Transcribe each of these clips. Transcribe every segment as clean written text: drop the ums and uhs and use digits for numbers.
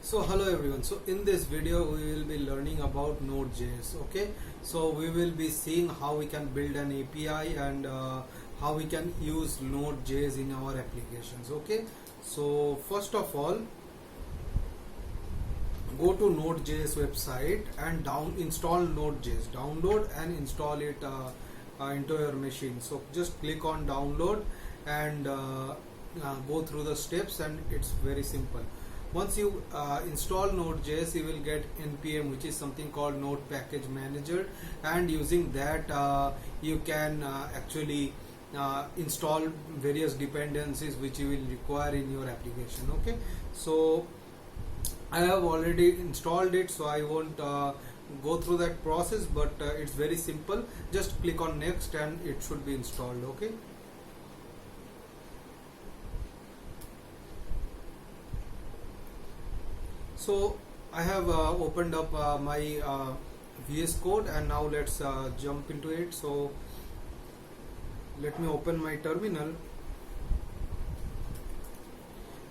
So hello everyone. So in this video we will be learning about Node.js. Okay, so we will be seeing how we can build an API and how we can use Node.js in our applications. Okay, so first of all, go to Node.js website and install Node.js. Download and install it into your machine. So just click on download and go through the steps, and it's very simple. Once you install Node.js, you will get npm, which is something called Node Package Manager, and using that you can actually install various dependencies which you will require in your application. Okay, so I have already installed it, so I won't go through that process, but it's very simple. Just click on next and it should be installed. Okay, so I have opened up my VS Code, and now let's jump into it. So let me open my terminal,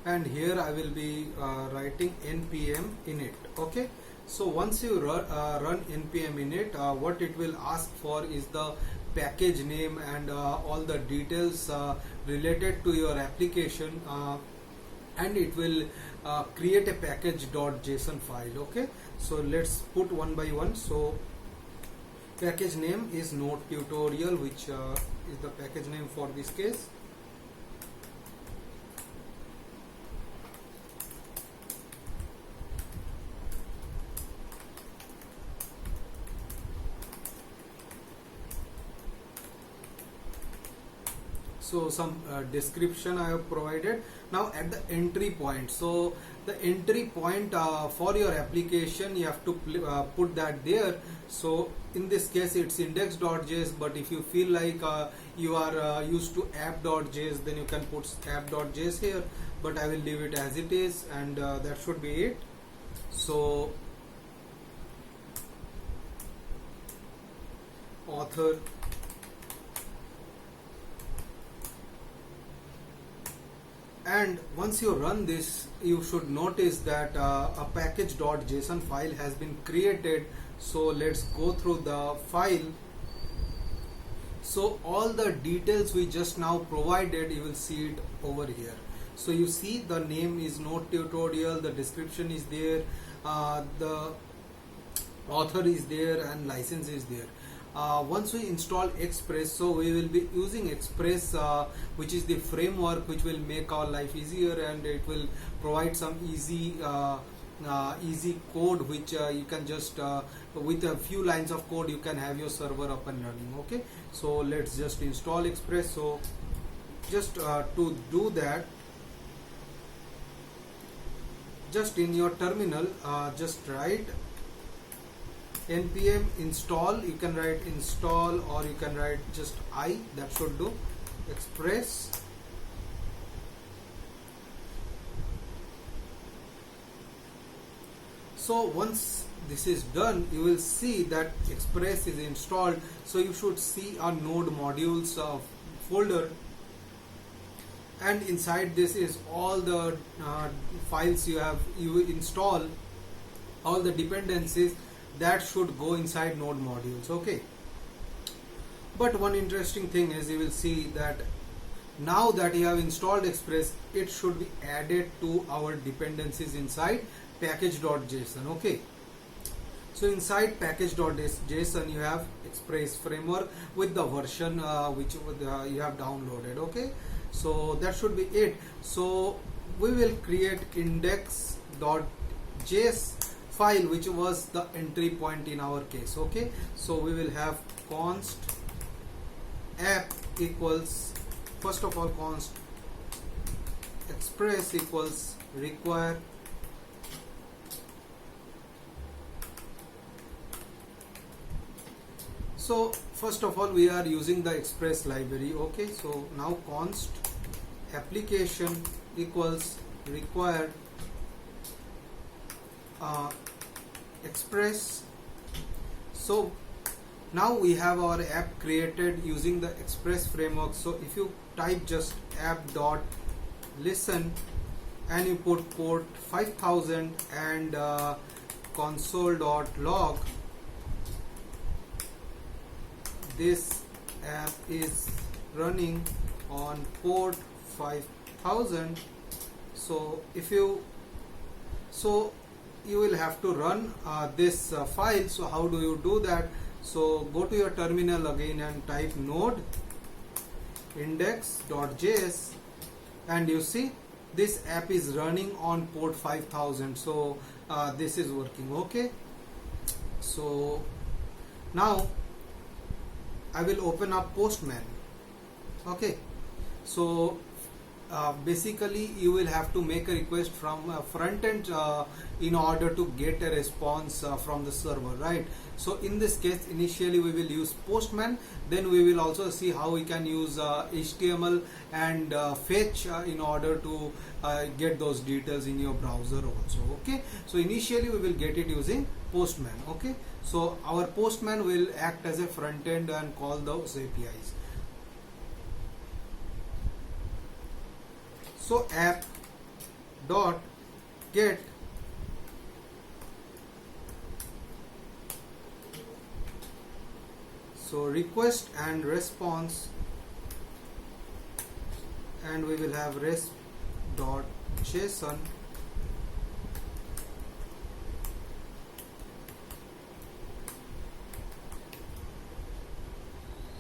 and here I will be writing npm init. Okay, so once you run npm init, what it will ask for is the package name and all the details related to your application, and it will create a package.json file. Okay, so let's put one by one. So package name is Node tutorial, which is the package name for this case. So some description I have provided. Now at the entry point, so the entry point for your application, you have to put that there. So in this case it's index.js, but if you feel like you are used to app.js, then you can put app.js here, but I will leave it as it is, and that should be it. So author, and once you run this, you should notice that a package.json file has been created. So let's go through the file. So all the details we just now provided, you will see it over here. So you see the name is Node tutorial, the description is there, the author is there, and license is there. Once we install Express, so we will be using Express, which is the framework which will make our life easier, and it will provide some easy code which you can just with a few lines of code you can have your server up and running. Okay, so let's just install Express. So just to do that, just in your terminal, just write npm install. You can write install, or you can write just I, that should do, Express. So once this is done, you will see that Express is installed. So you should see a node modules folder, and inside this is all the files you install, all the dependencies that should go inside node modules. Okay, but one interesting thing is, you will see that now that you have installed Express, it should be added to our dependencies inside package.json. Okay, so inside package.json you have Express framework with the version which you have downloaded. Okay, so that should be it. So we will create index.js file, which was the entry point in our case. Okay, so we will have const app equals, first of all, const express equals require so first of all we are using the Express library. Okay, so now const application equals required Express. So now we have our app created using the Express framework. So if you type just app.listen, and you put port 5000 and console.log this app is running on port 5000. So if you you will have to run this file. So how do you do that? So go to your terminal again and type node index.js, and you see this app is running on port 5000. So this is working. Okay, so now I will open up Postman. Okay, so basically you will have to make a request from front end in order to get a response from the server, right? So in this case initially we will use Postman, then we will also see how we can use HTML and fetch in order to get those details in your browser also. Okay, so initially we will get it using Postman. Okay, so our Postman will act as a front end and call those APIs. So app dot get so request and response, and we will have rest dot JSON.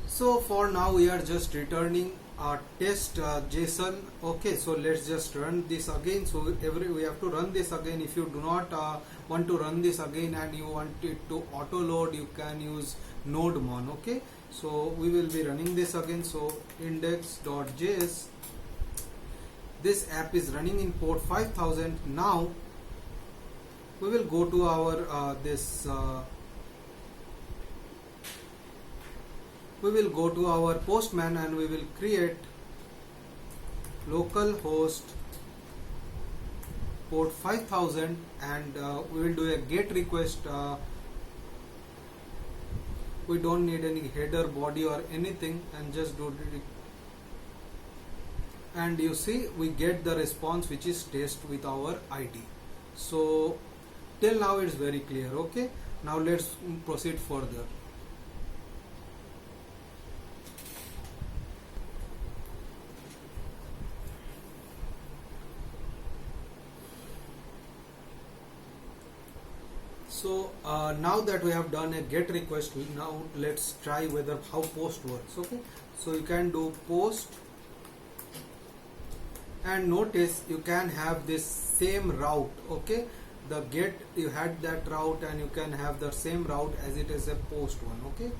So for now we are just returning test JSON. Okay, so let's just run this again. So we have to run this again. If you do not want to run this again and you want it to auto load, you can use nodemon. Okay, so we will be running this again. So index.js, this app is running in port 5000. Now we will go to our we will go to our Postman and we will create localhost port 5000, and we will do a get request. We don't need any header, body or anything, and just do it. And you see we get the response which is test with our ID. So till now it's very clear. Okay, now let's proceed further. So now that we have done a get request, now let's try whether how post works. Okay, so you can do post, and notice you can have this same route. Okay, the get, you had that route and you can have the same route as it is a post one. Okay,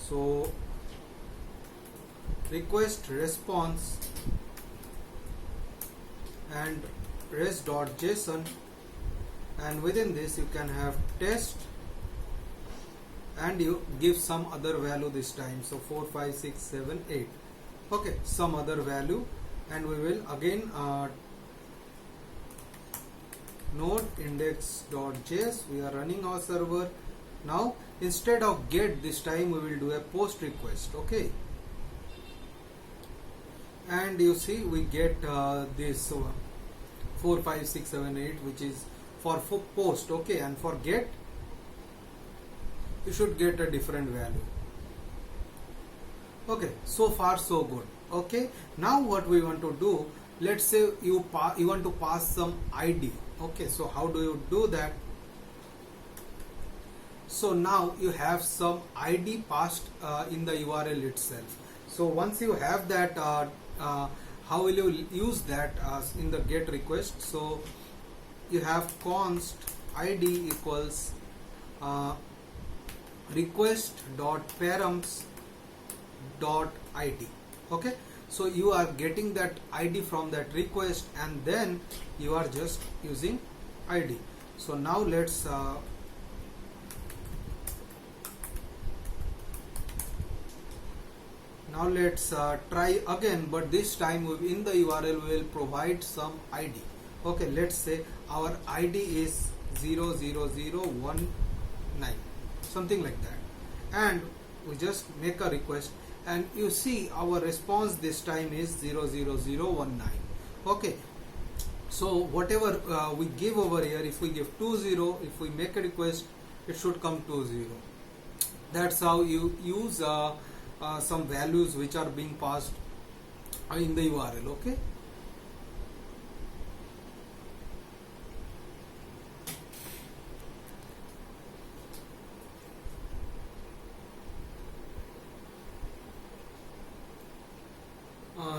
so request response and res.json, and within this you can have test and you give some other value this time. So 4 5 6 7 8. Okay, some other value, and we will again node index.js. We are running our server. Now instead of get, this time we will do a post request. Okay, and you see we get this 4 5 6 7 8, which is for post. Okay, and for get you should get a different value. Okay, so far so good. Okay, now what we want to do, let's say you want to pass some ID. Okay, so how do you do that? So now you have some ID passed in the URL itself. So once you have that, how will you use that in the get request? So you have const id equals request.params.id. Okay, so you are getting that ID from that request, and then you are just using ID. So now let's try again, but this time in the URL we will provide some ID. Okay, let's say our ID is 00019, something like that, and we just make a request, and you see our response this time is 00019. Okay, So whatever we give over here, if we give 20, if we make a request, it should come 20. That's how you use some values which are being passed in the URL. Okay.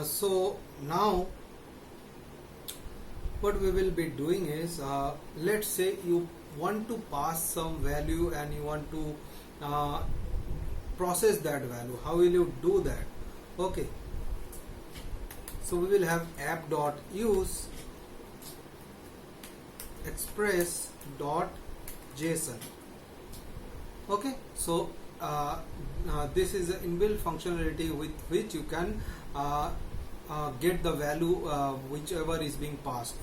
So now what we will be doing is, let's say you want to pass some value and you want to process that value. How will you do that? Okay, so we will have app.use express.json. Okay, so this is an inbuilt functionality with which you can get the value whichever is being passed.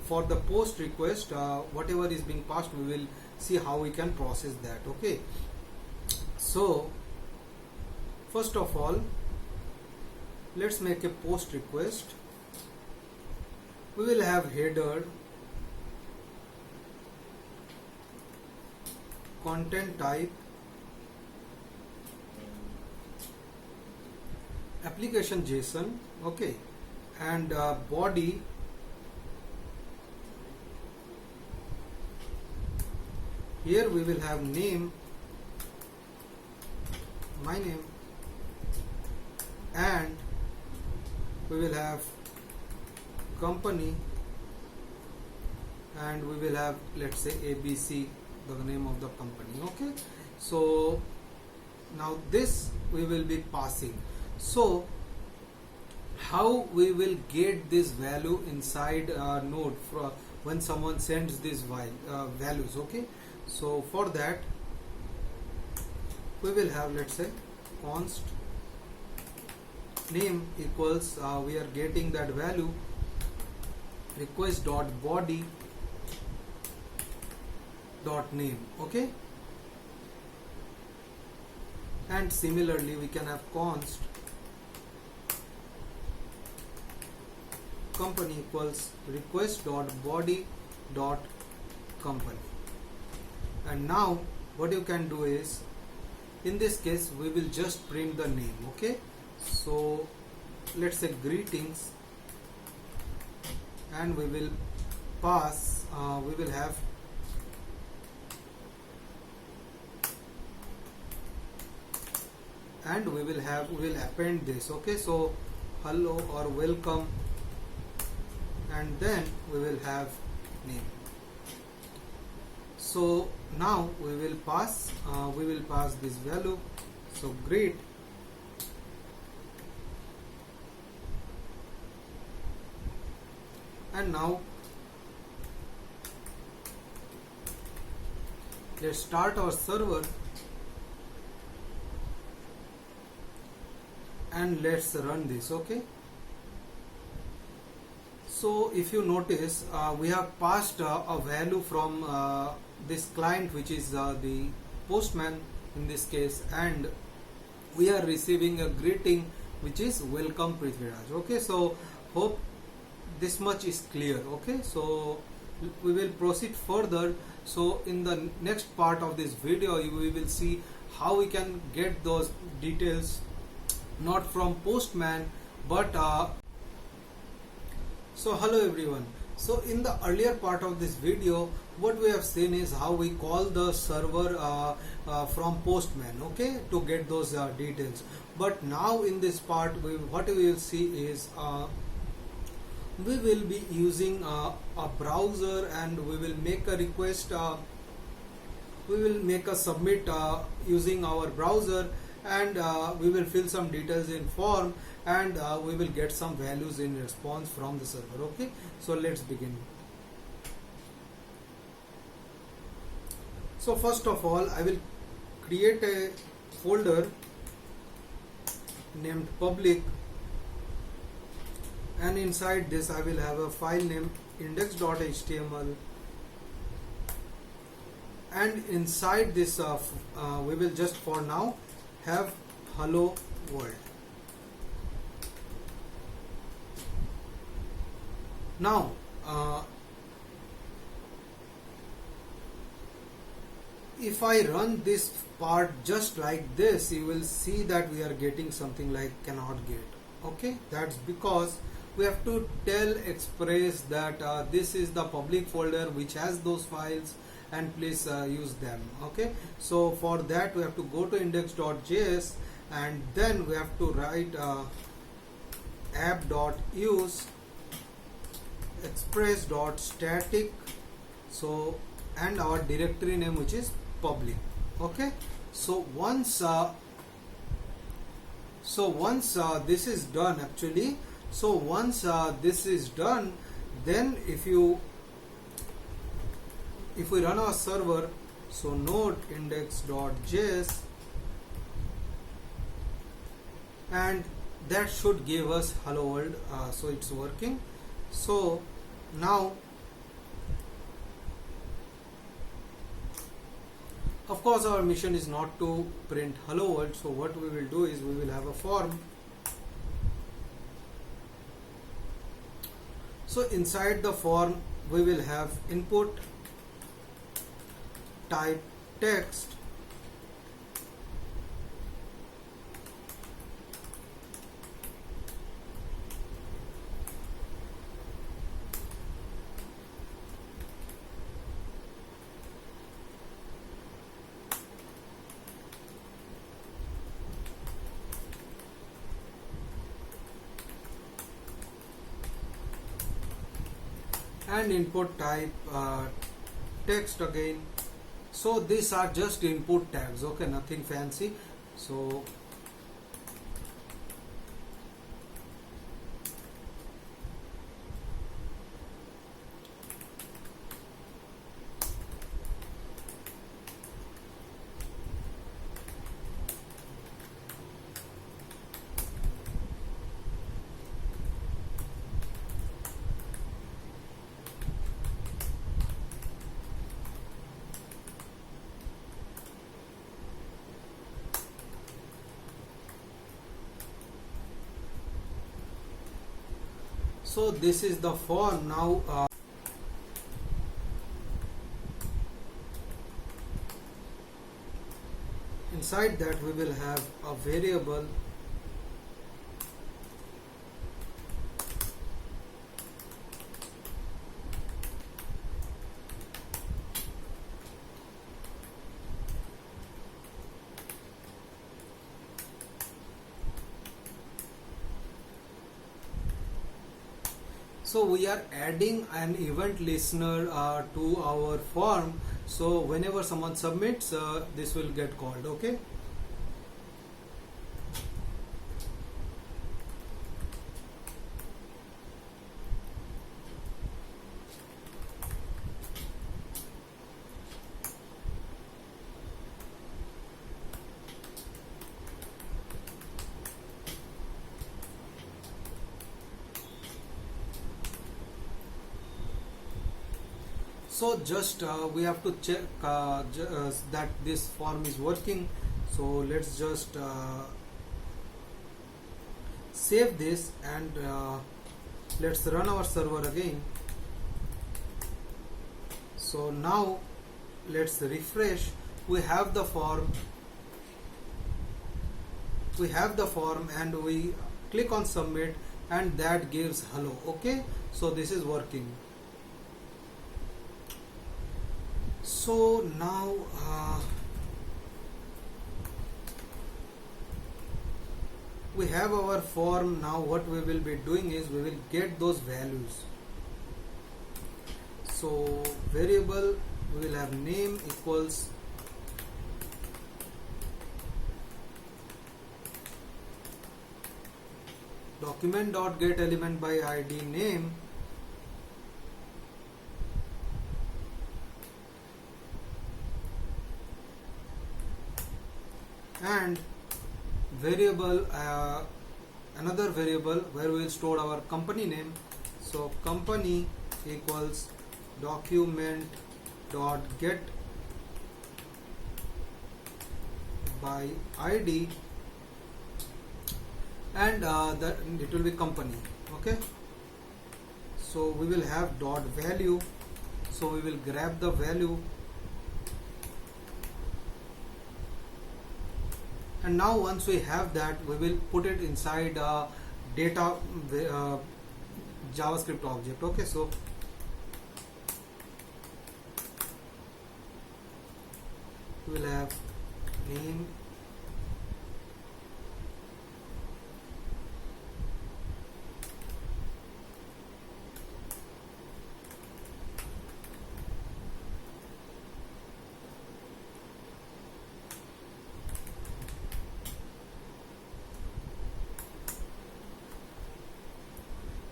For the post request, whatever is being passed, we will see how we can process that. Okay, so first of all, let's make a post request. We will have header, content type, application JSON, okay, and body, here we will have name, my name, and we will have company, and we will have, let's say, ABC, the name of the company. Okay, so now this we will be passing. So how we will get this value inside node when someone sends these values? Okay, so for that we will have, let's say, const name equals, we are getting that value request.body .name. Okay, and similarly we can have const company equals request.body.company. And now what you can do is, in this case we will just print the name. Okay, so let's say greetings, and we will pass, we will have and we will append this. Okay, so hello or welcome, and then we will have name. So now we will pass this value, so greet, and now let's start our server and let's run this. Okay, so if you notice, we have passed a value from this client, which is the postman in this case, and we are receiving a greeting which is welcome Prithviraj. Okay, so hope this much is clear. Okay, so we will proceed further. So in the next part of this video we will see how we can get those details not from postman but so hello everyone. So in the earlier part of this video, what we have seen is how we call the server from postman, okay, to get those details. But now in this part, what we will see is we will be using a browser, and we will make a request, we will make a submit using our browser, and we will fill some details in form, and we will get some values in response from the server. Okay, so let's begin. So first of all, I will create a folder named public, and inside this I will have a file name index.html, and inside this we will just for now have hello world. Now uh, if I run this part just like this, you will see that we are getting something like cannot get. Okay, that's because we have to tell Express that this is the public folder which has those files, and please use them. Okay, so for that we have to go to index.js, and then we have to write app.use express.static, so, and our directory name which is public. Okay, so once this is done, actually, so once this is done, then if we run our server, so node index.js, and that should give us hello world. So it's working. So now, of course, our mission is not to print hello world, so what we will do is we will have a form. So inside the form we will have input type text, and input type text again. So these are just input tags, okay, nothing fancy. So so this is the form. Now inside that we will have a variable so we are adding an event listener to our form, so whenever someone submits, this will get called. Okay, so just we have to check that this form is working. So let's just save this, and let's run our server again. So now let's refresh. We have the form, and we click on submit, and that gives hello. Okay, so this is working. So now we have our form. Now what we will be doing is we will get those values. So variable, we will have name equals document.get element by id name, and variable another variable where we will store our company name. So company equals document.get by id, and that it will be company. Okay, So we will have dot value, so we will grab the value, and now once we have that, we will put it inside a data JavaScript object. Okay, so we will have name,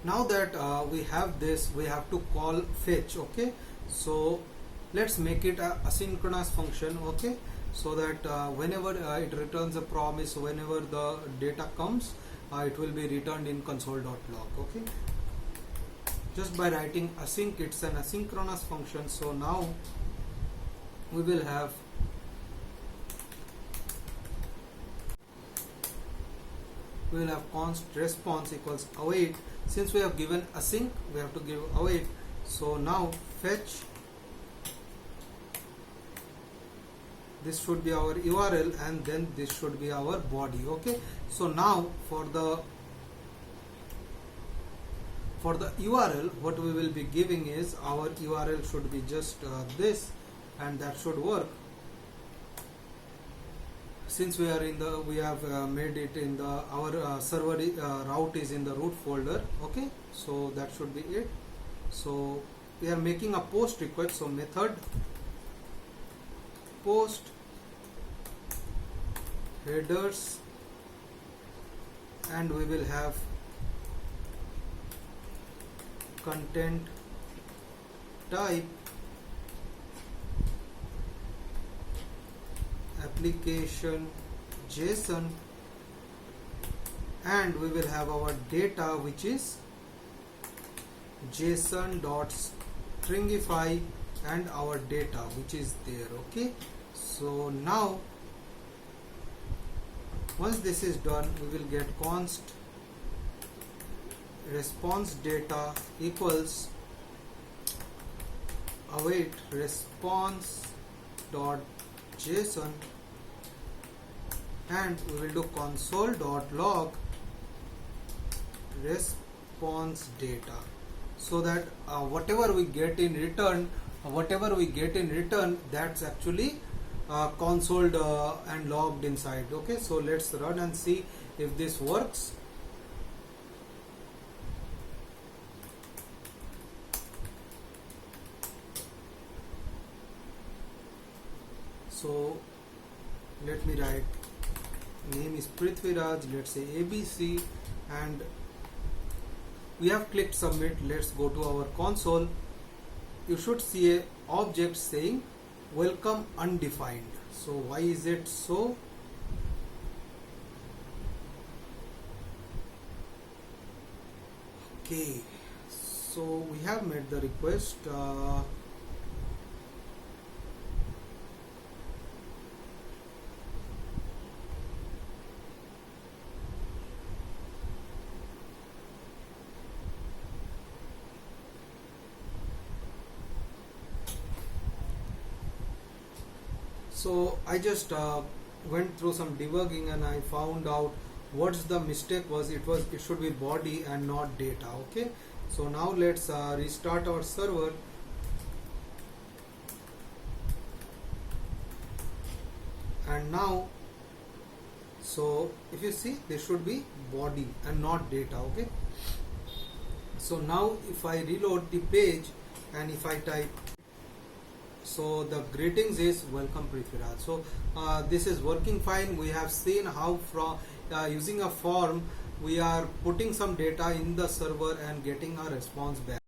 now that we have this, we have to call fetch. Okay, so let's make it a asynchronous function. Okay, so that whenever it returns a promise, whenever the data comes, it will be returned in console.log. Okay, just by writing async, it's an asynchronous function. So now we will have const response equals await. Since we have given async, we have to give await. So now fetch, this should be our URL, and then this should be our body. Okay, so now for the URL, what we will be giving is, our URL should be just this, and that should work. Since we have made it in the our server route is in the root folder. Okay, so that should be it. So we are making a post request, so method post headers, and we will have content type application JSON, and we will have our data, which is JSON.stringify, and our data which is there. Okay, so now once this is done, we will get const response data equals await response dot JSON, and we will do console.log response data, so that whatever we get in return, that's actually consoled and logged inside. Okay, so let's run and see if this works. So let me write, name is Prithviraj, let's say ABC, and we have clicked submit. Let's go to our console. You should see a object saying welcome undefined. So why is it so? Okay, so we have made the request. So I just went through some debugging, and I found out what's the mistake was. It should be body and not data. Okay, so now let's restart our server. And now, so if you see, this should be body and not data. Okay, so now if I reload the page and if I type, so the greetings is welcome Prithviraj. So this is working fine. We have seen how from using a form we are putting some data in the server and getting a response back.